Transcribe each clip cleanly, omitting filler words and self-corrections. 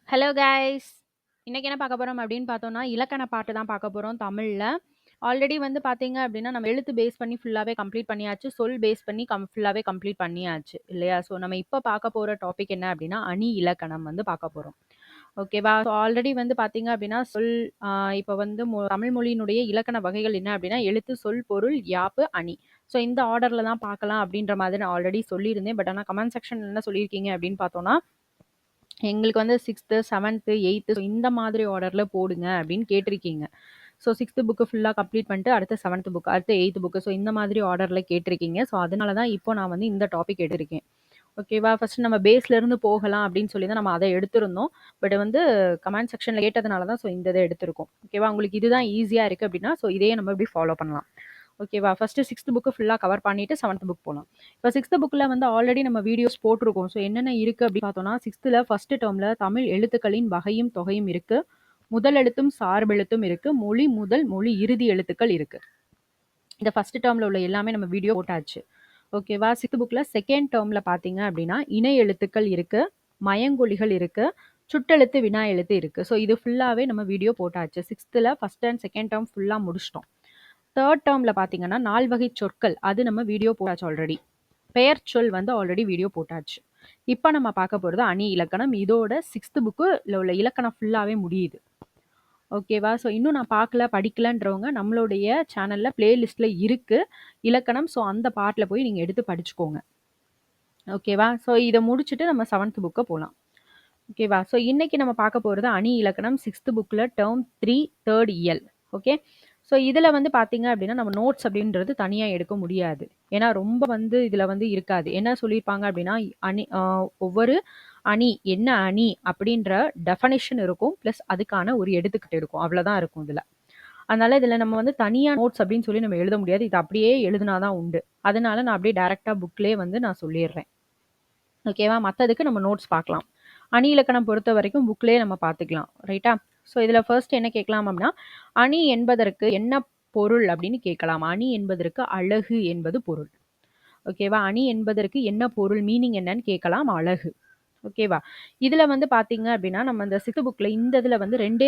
Hello guys! இன்னைக்கு என்ன பார்க்க போறோம் அப்படின்னு பார்த்தோம்னா, இலக்கண பாட்டு தான் பார்க்க போறோம் தமிழ்ல. ஆல்ரெடி வந்து பார்த்தீங்க அப்படின்னா, நம்ம எழுத்து பேஸ் பண்ணி ஃபுல்லாவே கம்ப்ளீட் பண்ணியாச்சு. சொல் பேஸ் பண்ணி ஃபுல்லாவே கம்ப்ளீட் பண்ணியாச்சு இல்லையா? ஸோ நம்ம இப்ப பார்க்க போற டாபிக் என்ன அப்படின்னா, அணி இலக்கணம் வந்து பார்க்க போறோம். ஓகேவா? ஸோ ஆல்ரெடி வந்து பார்த்தீங்க அப்படின்னா, அ இப்ப வந்து தமிழ் மொழியினுடைய இலக்கண வகைகள் என்ன அப்படின்னா, எழுத்து, சொல், பொருள், யாப்பு, அணி. ஸோ இந்த ஆர்டர்ல தான் பார்க்கலாம் அப்படின்ற மாதிரி நான் ஆல்ரெடி சொல்லியிருந்தேன். பட் ஆனா கமெண்ட் செக்ஷன்ல என்ன சொல்லியிருக்கீங்க அப்படின்னு பார்த்தோம்னா, எங்களுக்கு வந்து 6த், 7த், 8த் இந்த மாதிரி ஆர்டர்ல போடுங்க அப்படின்னு கேட்டிருக்கீங்க. ஸோ 6த் புக் ஃபுல்லா கம்ப்ளீட் பண்ணிட்டு அடுத்து 7த் புக், அடுத்து 8த் புக். ஸோ இந்த மாதிரி ஆர்டர்ல கேட்டிருக்கீங்க. ஸோ அதனால தான் இப்போ நான் வந்து இந்த டாபிக் எடுத்திருக்கேன். ஓகேவா? ஃபர்ஸ்ட் நம்ம பேஸ்ல இருந்து போகலாம் அப்படின்னு சொல்லி தான் நம்ம அத எடுத்திருந்தோம். பட் வந்து கமெண்ட் செக்ஷன்ல கேட்டதுனால தான் இந்த இத எடுத்திருக்கோம். ஓகேவா? உங்களுக்கு இதுதான் ஈஸியா இருக்கு அப்படின்னா, இதையே நம்ம இப்படி ஃபாலோ பண்ணலாம். ஓகேவா? ஃபர்ஸ்ட் 6த் புக் ஃபுல்லா கவர் பண்ணிட்டு 7த் புக் போலாம். இப்ப 6த் புக்ல வந்து ஆல்ரெடி நம்ம வீடியோஸ் போட்டிருக்கோம். என்னென்ன இருக்கு அப்படின்னு பார்த்தோம்னா, 6த்ல ஃபர்ஸ்ட் டெர்ம்ல தமிழ் எழுத்துக்களின் வகையும் தொகையும் இருக்கு. முதல் எழுத்தும் சார்பெழுத்தும் இருக்கு. மொழி முதல், மொழி இறுதி எழுத்துக்கள் இருக்கு. இந்த ஃபர்ஸ்ட் டெர்ம்ல உள்ள எல்லாமே நம்ம வீடியோ போட்டாச்சு. ஓகேவா? 6த் புக்ல செகண்ட் டெர்ம்ல பார்த்தீங்க அப்படின்னா, இணை எழுத்துக்கள் இருக்கு, மயங்கொலிகள் இருக்கு, சுட்டெழுத்து, வினா எழுத்து இருக்கு. இது ஃபுல்லாவே நம்ம வீடியோ போட்டாச்சு. 6த்ல ஃபர்ஸ்ட் அண்ட் செகண்ட் டெர்ம் ஃபுல்லா முடிச்சிட்டோம். தேர்ட் டேர்ம்ல பார்த்தீங்கன்னா, 4 வகை சொற்கள். அது நம்ம வீடியோ போட்டாச்சு ஆல்ரெடி. பெயர் சொல் வந்து ஆல்ரெடி வீடியோ போட்டாச்சு. இப்ப நம்ம பார்க்க போறது அணி இலக்கணம். இதோட 6த் புக்குல உள்ள இலக்கணம் ஃபுல்லாவே முடியுது. ஓகேவா? இன்னும் நான் பார்க்கல, படிக்கலன்றவங்க நம்மளுடைய சேனல்ல பிளேலிஸ்ட்ல இருக்கு இலக்கணம். அந்த பார்ட்ல போய் நீங்க எடுத்து படிச்சுக்கோங்க. ஓகேவா? இத முடிச்சுட்டு நம்ம 7த் புக்க போலாம். ஓகேவா? இன்னைக்கு நம்ம பார்க்க போறது அணி இலக்கணம் 6த் புக்ல டெர்ம் 3 3rd இயல். ஓகே. இதுல வந்து பார்த்தீங்க அப்படின்னா, நம்ம நோட்ஸ் அப்படின்றது தனியா எடுக்க முடியாது. ஏன்னா ரொம்ப வந்து இதுல வந்து இருக்காது. என்ன சொல்லியிருப்பாங்க அப்படின்னா, அணி ஒவ்வொரு அணி, என்ன அணி அப்படின்ற டெஃபனிஷன் இருக்கும். பிளஸ் அதுக்கான ஒரு எடுத்துக்காட்டு இருக்கும். அவ்வளோதான் இருக்கும் இதுல. அதனால இதுல நம்ம வந்து தனியா நோட்ஸ் அப்படின்னு சொல்லி நம்ம எழுத முடியாது. இது அப்படியே எழுதுனா தான் உண்டு. அதனால நான் அப்படியே டைரக்ட்டா புக்லயே வந்து நான் சொல்லிடுறேன். ஓகேவா? மத்ததுக்கு நம்ம நோட்ஸ் பார்க்கலாம். அணி இலக்கணம் பொறுத்த வரைக்கும் புக்லயே நம்ம பார்த்துக்கலாம். ரைட்டா? இதுல ஃபர்ஸ்ட் என்ன கேட்கலாம் அப்படின்னா, அணி என்பதற்கு என்ன பொருள் அப்படின்னு கேட்கலாம். அணி என்பதற்கு அழகு என்பது பொருள். ஓகேவா? அணி என்பதற்கு என்ன பொருள், மீனிங் என்னன்னு கேட்கலாம். அழகு. ஓகேவா? இதுல வந்து பார்த்தீங்க அப்படின்னா, நம்ம இந்த 6த் புக்ல இந்த இதுல வந்து 2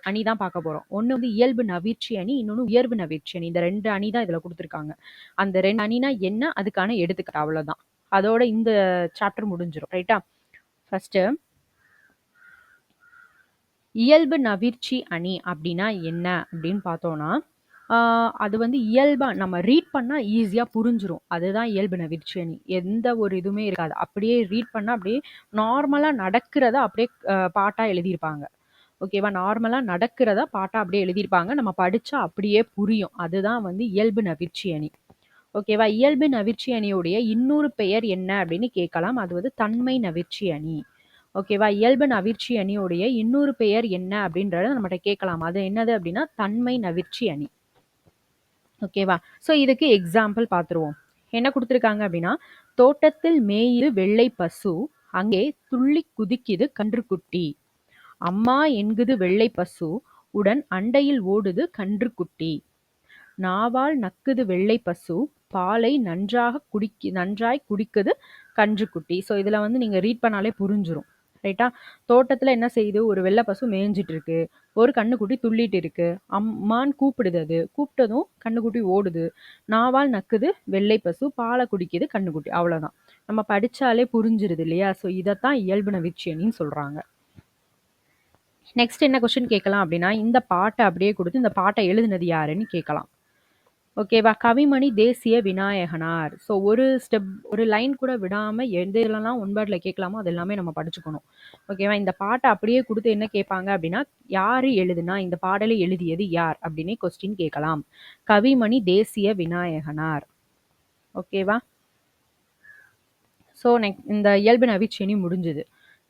அணி தான் பார்க்க போறோம். ஒண்ணு வந்து இயல்பு நவிர்ச்சி அணி, இன்னொன்னு உயர்வு நவிர்ச்சி அணி. இந்த 2 அணி தான் இதுல குடுத்துருக்காங்க. அந்த 2 அணினா என்ன? அதுக்கான எடுத்துக்காட்டு அவ்வளோதான். அதோட இந்த சாப்டர் முடிஞ்சிரும். ரைட்டா? ஃபர்ஸ்ட் இயல்பு நவிர்ச்சி அணி அப்படின்னா என்ன அப்படின்னு பார்த்தோம்னா, அது வந்து இயல்பா நம்ம ரீட் பண்ணா ஈஸியா புரிஞ்சிரும். அதுதான் இயல்பு நவிர்ச்சி அணி. எந்த ஒரு இதுவுமே இருக்காது. அப்படியே ரீட் பண்ணா அப்படியே நார்மலா நடக்கிறத அப்படியே பாட்டா எழுதியிருப்பாங்க. ஓகேவா? நார்மலா நடக்கிறத பாட்டா அப்படியே எழுதியிருப்பாங்க. நம்ம படிச்சா அப்படியே புரியும். அதுதான் வந்து இயல்பு நவிர்ச்சி அணி. ஓகேவா? இயல்பு நவிர்ச்சி அணியுடைய இன்னொரு பெயர் என்ன அப்படின்னு கேட்கலாம். அது வந்து தன்மை நவிர்ச்சி அணி. ஓகேவா? இயல்பு நவிர்ச்சி அணியுடைய இன்னொரு பெயர் என்ன அப்படின்றத நம்மட்ட கேட்கலாம். அது என்னது அப்படின்னா, தன்மை நவிர்ச்சி அணி. ஓகேவா? இதுக்கு எக்ஸாம்பிள் பார்த்துருவோம். என்ன குடுத்துருக்காங்க அப்படின்னா, தோட்டத்தில் மேயுது வெள்ளை பசு, அங்கே துள்ளி குதிக்குது கன்றுக்குட்டி. அம்மா என்குது வெள்ளை பசு, உடன் அண்டையில் ஓடுது கன்றுக்குட்டி. நாவால் நக்குது வெள்ளை பசு, பாலை நன்றாய் குடிக்குது கன்றுக்குட்டி. இதுல வந்து நீங்க ரீட் பண்ணாலே புரிஞ்சிரும். ரைட்டா? தோட்டத்துல என்ன செய்யுது? ஒரு வெள்ளை பசு மேய்ஞ்சிட்டு இருக்கு. ஒரு கன்னுக்குட்டி துள்ளிட்டு இருக்கு. அம்மான்னு கூப்பிடுது அது. கூப்பிட்டதும் கன்னுக்குட்டி ஓடுது. நாவால் நக்குது வெள்ளை பசு, பாலை குடிக்குது கன்னுக்குட்டி. அவ்வளோதான். நம்ம படிச்சாலே புரிஞ்சிருது இல்லையா? இதத்தான் இயல்பு நவிர்ச்சியணின்னு சொல்றாங்க. நெக்ஸ்ட் என்ன கொஸ்டின் கேட்கலாம் அப்படின்னா, இந்த பாட்டை அப்படியே கொடுத்து இந்த பாட்டை எழுதுனது யாருன்னு கேட்கலாம். ஓகேவா? கவிமணி தேசிய விநாயகனார். ஒரு லைன் கூட விடாம எந்த இதெல்லாம் ஒன் வேர்ட்ல கேட்கலாமோ அது எல்லாமே நம்ம படிச்சுக்கணும். ஓகேவா? இந்த பாட்டை அப்படியே குடுத்து என்ன கேட்பாங்க அப்படின்னா, யாரு எழுதுனா? இந்த பாடலை எழுதியது யார்? அப்படின்னு கொஸ்டின் கேட்கலாம். கவிமணி தேசிய விநாயகனார். ஓகேவா? இந்த இயல்பு நவிர்ச்செணி முடிஞ்சது.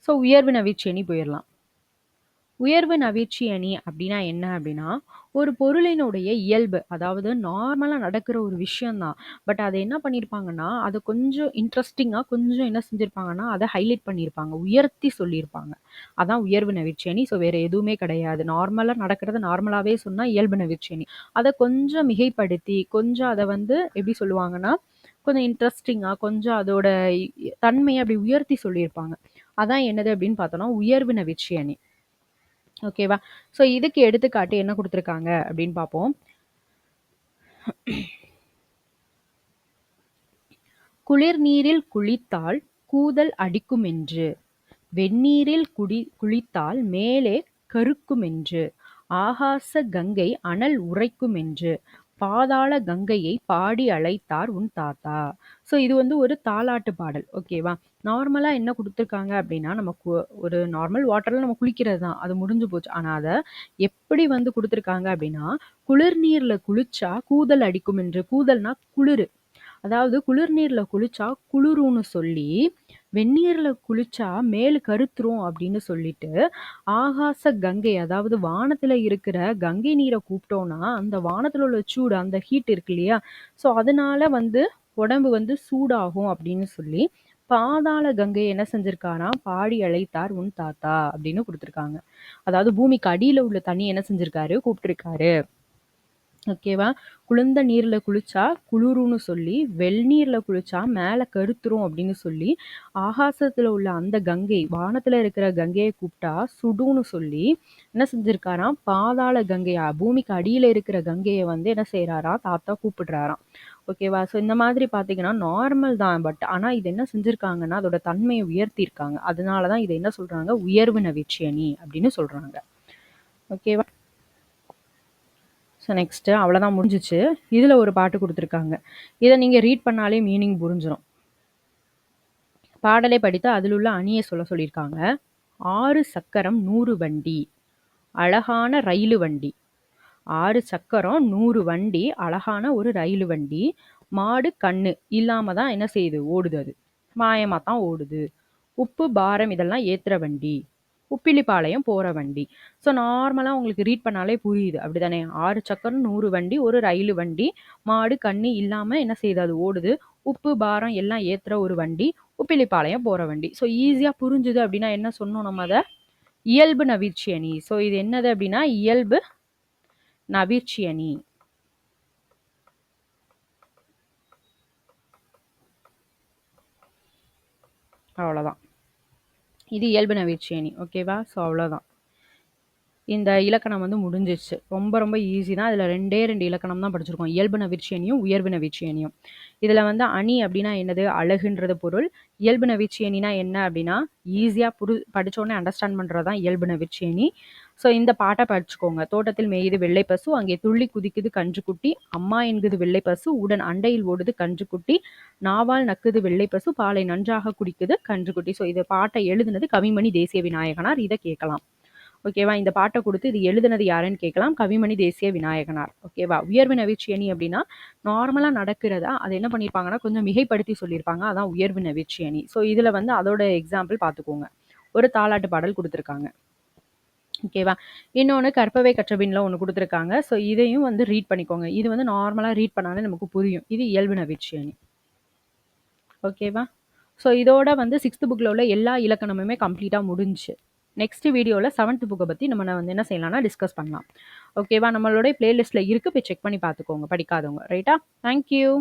உயர்வு நவிர்ச்செணி போயிரலாம். உயர்வு நவிர்ச்சி அணி அப்படின்னா என்ன அப்படின்னா, ஒரு பொருளினுடைய இயல்பு, அதாவது நார்மலா நடக்கிற ஒரு விஷயம் தான். பட் அத என்ன பண்ணியிருப்பாங்கன்னா, அத கொஞ்சம் இன்ட்ரஸ்டிங்கா கொஞ்சம் என்ன செஞ்சிருப்பாங்கன்னா, அத ஹைலைட் பண்ணியிருப்பாங்க. உயர்த்தி சொல்லியிருப்பாங்க. அதான் உயர்வு நவிர்ச்சி அணி. வேற எதுவுமே கிடையாது. நார்மலா நடக்கிறத நார்மலாவே சொன்னா இயல்பு நவிர்ச்சி அணி. அத கொஞ்சம் மிகைப்படுத்தி, கொஞ்சம் அத வந்து எப்படி சொல்லுவாங்கன்னா, கொஞ்சம் இன்ட்ரஸ்டிங்கா, கொஞ்சம் அதோட தன்மைய அப்படி உயர்த்தி சொல்லியிருப்பாங்க. அதான் என்னது அப்படின்னு பார்த்தோம்னா உயர்வு நவிற்சி அணி. ஓகேவா? ஸோ இதுக்கு எடுத்துக்காட்டு என்ன குடுத்துருக்காங்க அப்படின்னு பார்ப்போம். குளிர் நீரில் குளித்தால் கூதல் அடிக்குமென்று, வெந்நீரில் குளித்தால் மேலே கருக்குமென்று, ஆகாச கங்கை அனல் உரைக்குமென்று, பாதாள கங்கையை பாடி அழைத்தார் உன் தாத்தா. ஸோ இது வந்து ஒரு தாலாட்டு பாடல். ஓகேவா? நார்மலா என்ன குடுத்துருக்காங்க அப்படின்னா, நமக்கு ஒரு நார்மல் வாட்டர்ல நம்ம குளிக்கிறது தான். அது முடிஞ்சு போச்சு. ஆனா அத எப்படி வந்து குடுத்துருக்காங்க அப்படின்னா, குளிர் நீர்ல குளிச்சா கூதல் அடிக்குமென்று. கூதல்னா குளிரு. அதாவது குளிர் நீர்ல குளிச்சா குளிரும்னு சொல்லி, வெந்நீர்ல குளிச்சா மேலு கருத்துரும் அப்படின்னு சொல்லிட்டு, ஆகாச கங்கை அதாவது வானத்துல இருக்கிற கங்கை நீரை கூப்பிட்டோம்னா, அந்த வானத்துல உள்ள சூடு அந்த ஹீட் இருக்கு இல்லையா? ஸோ அதனால வந்து உடம்பு வந்து சூடாகும் அப்படின்னு சொல்லி, பாதாள கங்கை என்ன செஞ்சிருக்காராம், பாடி அழைத்தார் உன் தாத்தா அப்படின்னு குடுத்துருக்காங்க. அதாவது பூமிக்கு அடியில உள்ள தண்ணி என்ன செஞ்சிருக்காரு, கூப்பிட்டுருக்காரு. ஓகேவா? குளிர்ந்த நீர்ல குளிச்சா குளிரும்னு சொல்லி, வெந்நீர்ல குளிச்சா மேல கருத்துரும் அப்படின்னு சொல்லி, ஆகாசத்துல உள்ள அந்த கங்கை, வானத்துல இருக்கிற கங்கைய கூப்பிட்டா சுடும்னு சொல்லி, என்ன செஞ்சிருக்காராம், பாதாள கங்கையா பூமிக்கு அடியில இருக்கிற கங்கைய வந்து என்ன செய்றாராம், தாத்தா கூப்பிடுறாராம். ஓகேவா? ஸோ இந்த மாதிரி பார்த்தீங்கன்னா, நார்மல் தான். பட் ஆனா இது என்ன செஞ்சிருக்காங்கன்னா, அதோட தன்மைய உயர்த்தியிருக்காங்க. அதனால தான் இத என்ன சொல்றாங்க, உயர்வு நவிற்சி அணி அப்படின்னு சொல்றாங்க. ஓகேவா? ஸோ நெக்ஸ்ட்டு அவ்வளோதான் முடிஞ்சுச்சு. இதில ஒரு பாட்டு குடுத்துருக்காங்க. இத நீங்க ரீட் பண்ணாலே மீனிங் புரிஞ்சிரும். பாடலை படித்து அதில் உள்ள அணிய சொல்லியிருக்காங்க. 6 சக்கரம் 100 வண்டி, அழகான ரயிலு வண்டி. 6 சக்கரம் 100 வண்டி, அழகான ஒரு ரயிலு வண்டி. மாடு கண்ணு இல்லாம தான் என்ன செய்யுது? ஓடுது அது. மாயமா தான் ஓடுது. உப்பு, பாரம் இதெல்லாம் ஏத்துற வண்டி. உப்பிலிப்பாளையம் போற வண்டி. ஸோ நார்மலா உங்களுக்கு ரீட் பண்ணாலே புரியுது. அப்படிதானே? 6 சக்கரம் 100 வண்டி, ஒரு ரயிலு வண்டி. மாடு, கண்ணி இல்லாம என்ன செய்யுது? அது ஓடுது. உப்பு, பாரம் எல்லாம் ஏத்துற ஒரு வண்டி. உப்பிலிப்பாளையம் போற வண்டி. ஸோ ஈஸியா புரிஞ்சுது அப்படின்னா என்ன சொன்னோம் நம்ம அத? இயல்பு நவிற்சி அணி. ஸோ இது என்னது அப்படின்னா, இயல்பு நவிற்சி அணி. அவ்வளோதான். இது இயல்பு நவிற்சி அணி. ஓகேவா? ஸோ அவ்வளோதான். இந்த இலக்கணம் வந்து முடிஞ்சிருச்சு. ரொம்ப ரொம்ப ஈஸி தான். இதில் 2 இலக்கணம் தான் படிச்சிருக்கோம். இயல்பு நவிற்சி அணியும், உயர்வு நவிற்சி அணியும். இதில் வந்து அணி அப்படின்னா என்னது? அழகுன்றது பொருள். இயல்பு நவிற்சி அணினா என்ன அப்படின்னா, ஈஸியாக படித்தோடனே அண்டர்ஸ்டாண்ட் பண்ணுறது தான் இயல்பு நவிற்சி அணி. ஸோ இந்த பாட்டை படிச்சுக்கோங்க. தோட்டத்தில் மேயுது வெள்ளை பசு, அங்கே துள்ளி குதிக்குது கன்றுக்குட்டி, அம்மா என்குது வெள்ளை பசு, உடன் அண்டையில் ஓடுது கன்றுக்குட்டி, நாவால் நக்குது வெள்ளை பசு, பாலை நன்றாக குடிக்குது கன்றுக்குட்டி. ஸோ இந்த பாட்டை எழுதுனது கவிமணி தேசிய விநாயகனார். இதை கேட்கலாம். ஓகேவா? இந்த பாட்டை கொடுத்து இது எழுதுனது யாருன்னு கேட்கலாம். கவிமணி தேசிய விநாயகனார். ஓகேவா? உயர்வு நவிற்சி அணி அப்படின்னா நார்மலாக நடக்கிறதா அதை என்ன பண்ணியிருப்பாங்கன்னா கொஞ்சம் மிகைப்படுத்தி சொல்லியிருப்பாங்க. அதான் உயர்வு நவிற்சி அணி. ஸோ இதில் வந்து அதோட எக்ஸாம்பிள் பார்த்துக்கோங்க. ஒரு தாலாட்டு பாடல் கொடுத்துருக்காங்க. ஓகேவா? இன்னொன்று கற்பவை கற்றபின்ல ஒன்று கொடுத்துருக்காங்க. ஸோ இதையும் வந்து ரீட் பண்ணிக்கோங்க. இது வந்து நார்மலாக ரீட் பண்ணாலே நமக்கு புரியும். இது இயல்பு நவிற்சி அணி. ஓகேவா? ஸோ இதோட வந்து 6th புக்கில் உள்ள எல்லா இலக்கணமுமே கம்ப்ளீட்டாக முடிஞ்சு. நெக்ஸ்ட் வீடியோவில் 7th புக்கை பற்றி நம்ம வந்து என்ன செய்யலாம்னா டிஸ்கஸ் பண்ணலாம். ஓகேவா? நம்மளுடைய பிளேலிஸ்ட்டில் இருக்குது. போய் செக் பண்ணி பார்த்துக்கோங்க படிக்காதவங்க. ரைட்டா? தேங்க்யூ.